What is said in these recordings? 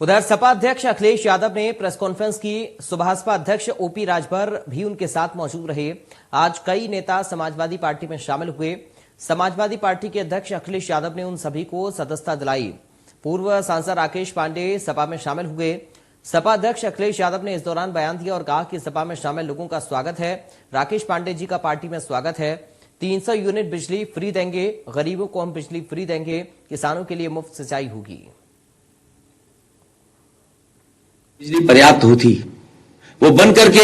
उधर सपा अध्यक्ष अखिलेश यादव ने प्रेस कॉन्फ्रेंस की। सुभाषपा अध्यक्ष ओपी राजभर भी उनके साथ मौजूद रहे। आज कई नेता समाजवादी पार्टी में शामिल हुए। समाजवादी पार्टी के अध्यक्ष अखिलेश यादव ने उन सभी को सदस्यता दिलाई। पूर्व सांसद राकेश पांडे सपा में शामिल हुए। सपा अध्यक्ष अखिलेश यादव ने इस दौरान बयान दिया और कहा कि सपा में शामिल लोगों का स्वागत है। राकेश पांडे जी का पार्टी में स्वागत है। 300 यूनिट बिजली फ्री देंगे, गरीबों को हम बिजली फ्री देंगे, किसानों के लिए मुफ्त सिंचाई होगी। बिजली पर्याप्त होती, वो बन करके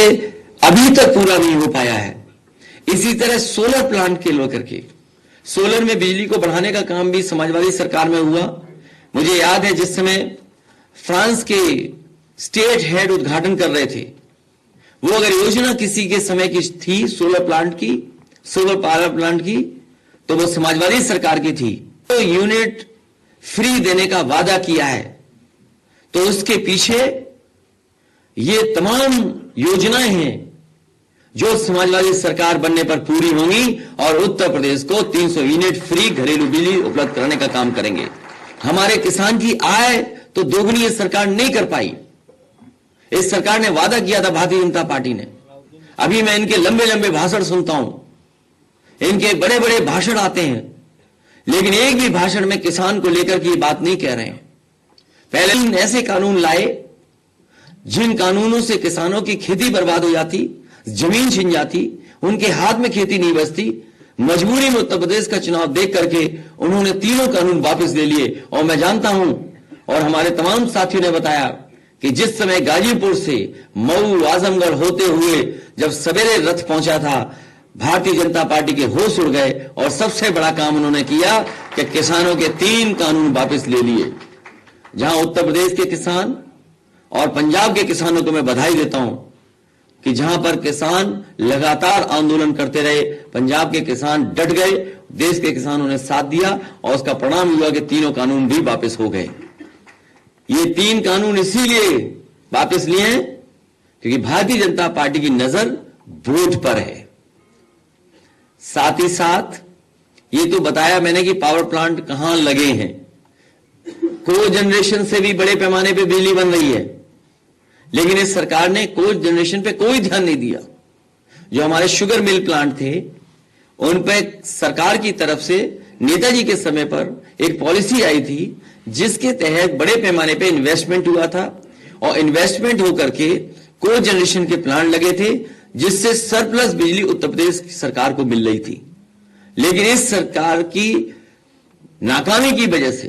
अभी तक पूरा नहीं हो पाया है। इसी तरह सोलर प्लांट के लेकर के सोलर में बिजली को बढ़ाने का काम भी समाजवादी सरकार में हुआ। मुझे याद है जिस समय फ्रांस के स्टेट हेड उद्घाटन कर रहे थे, वो अगर योजना किसी के समय की थी सोलर पावर प्लांट की, तो वो समाजवादी सरकार की थी। तो यूनिट फ्री देने का वादा किया है, तो उसके पीछे ये तमाम योजनाएं हैं जो समाजवादी सरकार बनने पर पूरी होंगी और उत्तर प्रदेश को 300 यूनिट फ्री घरेलू बिजली उपलब्ध कराने का काम करेंगे। हमारे किसान की आय तो दोगुनी ये सरकार नहीं कर पाई। इस सरकार ने वादा किया था, भारतीय जनता पार्टी ने। अभी मैं इनके लंबे लंबे भाषण सुनता हूं, इनके बड़े बड़े भाषण आते हैं, लेकिन एक भी भाषण में किसान को लेकर के ये बात नहीं कह रहे हैं। पहले ऐसे कानून लाए जिन कानूनों से किसानों की खेती बर्बाद हो जाती, जमीन छिन जाती, उनके हाथ में खेती नहीं बचती। मजबूरी में उत्तर प्रदेश का चुनाव देख करके उन्होंने तीनों कानून वापस ले लिए। और मैं जानता हूं और हमारे तमाम साथियों ने बताया कि जिस समय गाजीपुर से मऊ आजमगढ़ होते हुए जब सवेरे रथ पहुंचा था, भारतीय जनता पार्टी के होश उड़ गए और सबसे बड़ा काम उन्होंने किया कि किसानों के 3 कानून वापस ले लिए। जहां उत्तर प्रदेश के किसान और पंजाब के किसानों को मैं बधाई देता हूं कि जहां पर किसान लगातार आंदोलन करते रहे, पंजाब के किसान डट गए, देश के किसानों ने साथ दिया और उसका परिणाम हुआ कि तीनों कानून भी वापस हो गए। ये 3 कानून इसीलिए वापस लिए हैं क्योंकि भारतीय जनता पार्टी की नजर वोट पर है। साथ ही साथ ये तो बताया मैंने कि पावर प्लांट कहां लगे हैं। को जनरेशन से भी बड़े पैमाने पे बिजली बन रही है, लेकिन इस सरकार ने को जनरेशन पे कोई ध्यान नहीं दिया। जो हमारे शुगर मिल प्लांट थे, उन पे सरकार की तरफ से नेताजी के समय पर एक पॉलिसी आई थी जिसके तहत बड़े पैमाने पे इन्वेस्टमेंट हुआ था और इन्वेस्टमेंट होकर के को जनरेशन के प्लांट लगे थे, जिससे सरप्लस बिजली उत्तर प्रदेश की सरकार को मिल रही थी। लेकिन इस सरकार की नाकामी की वजह से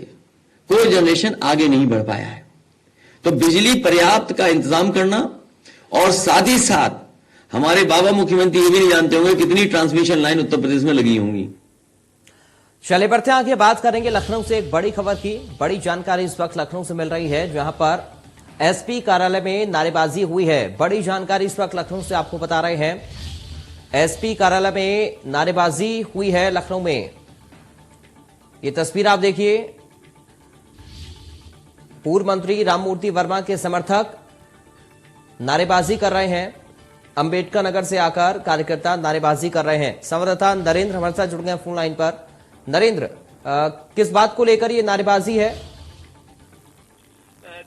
को जनरेशन आगे नहीं बढ़ पाया है। तो बिजली पर्याप्त का इंतजाम करना और साथ ही साथ हमारे बाबा मुख्यमंत्री ये भी नहीं जानते होंगे कितनी ट्रांसमिशन लाइन उत्तर प्रदेश में लगी होंगी। चलिए बढ़ते हैं आगे, बात करेंगे लखनऊ से एक बड़ी खबर की। बड़ी जानकारी इस वक्त लखनऊ से मिल रही है, जहां पर एसपी कार्यालय में नारेबाजी हुई है। बड़ी जानकारी इस वक्त लखनऊ से आपको बता रहे हैं। एसपी कार्यालय में नारेबाजी हुई है लखनऊ में। ये तस्वीर आप देखिए। पूर्व मंत्री राममूर्ति वर्मा के समर्थक नारेबाजी कर रहे हैं। अंबेडकर नगर से आकर कार्यकर्ता नारेबाजी कर रहे हैं। संवाददाता नरेंद्र हमारे साथ जुड़ गए फोन लाइन पर। नरेंद्र, किस बात को लेकर ये नारेबाजी है?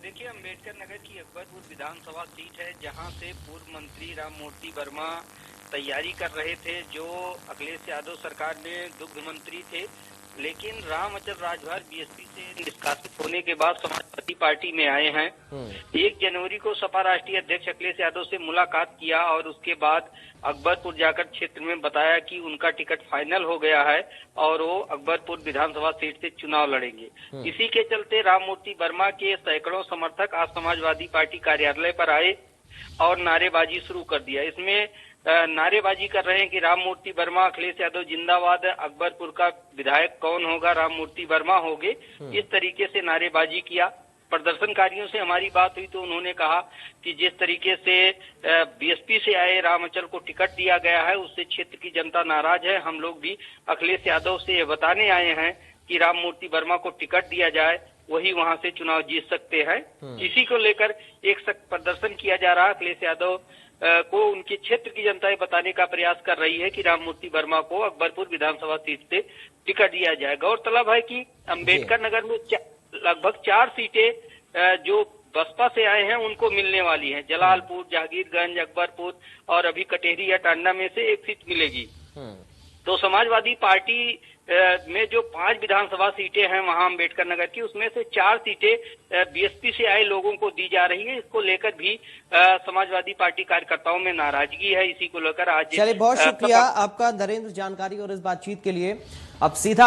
देखिए, अंबेडकर नगर की अकबरपुर विधानसभा सीट है, जहां से पूर्व मंत्री राममूर्ति वर्मा तैयारी कर रहे थे। जो अखिलेश यादव सरकार में दुग्ध मंत्री थे, लेकिन राम अचल राजभर बीएसपी से निष्कासित होने के बाद समाजवादी पार्टी में आए हैं। 1 जनवरी को सपा राष्ट्रीय अध्यक्ष अखिलेश यादव से मुलाकात किया और उसके बाद अकबरपुर जाकर क्षेत्र में बताया कि उनका टिकट फाइनल हो गया है और वो अकबरपुर विधानसभा सीट से चुनाव लड़ेंगे। इसी के चलते राममूर्ति वर्मा के सैकड़ों समर्थक आज समाजवादी पार्टी कार्यालय पर आए और नारेबाजी शुरू कर दिया। इसमें नारेबाजी कर रहे हैं कि राममूर्ति वर्मा, अखिलेश यादव जिंदाबाद, अकबरपुर का विधायक कौन होगा, राममूर्ति वर्मा होंगे। इस तरीके से नारेबाजी किया। प्रदर्शनकारियों से हमारी बात हुई तो उन्होंने कहा कि जिस तरीके से बीएसपी से आए रामअचल को टिकट दिया गया है, उससे क्षेत्र की जनता नाराज है। हम लोग भी अखिलेश यादव से बताने आए हैं कि राममूर्ति वर्मा को टिकट दिया जाए, वही वहां से चुनाव जीत सकते हैं। इसी को लेकर एक प्रदर्शन किया जा रहा है। अखिलेश यादव को उनके क्षेत्र की जनता बताने का प्रयास कर रही है कि राममूर्ति वर्मा को अकबरपुर विधानसभा सीट से टिकट दिया जाए। गौरतलब है कि अंबेडकर नगर में लगभग 4 सीटें जो बसपा से आए हैं उनको मिलने वाली है। जलालपुर, जहांगीरगंज, अकबरपुर और अभी कटेहरी या टांडा में से एक सीट मिलेगी। तो समाजवादी पार्टी में जो 5 विधानसभा सीटें हैं वहां अम्बेडकर नगर की, उसमें से 4 सीटें बीएसपी से आए लोगों को दी जा रही है। इसको लेकर भी समाजवादी पार्टी कार्यकर्ताओं में नाराजगी है। इसी को लेकर आज चलिए, बहुत शुक्रिया आपका नरेंद्र, जानकारी और इस बातचीत के लिए। अब सीधा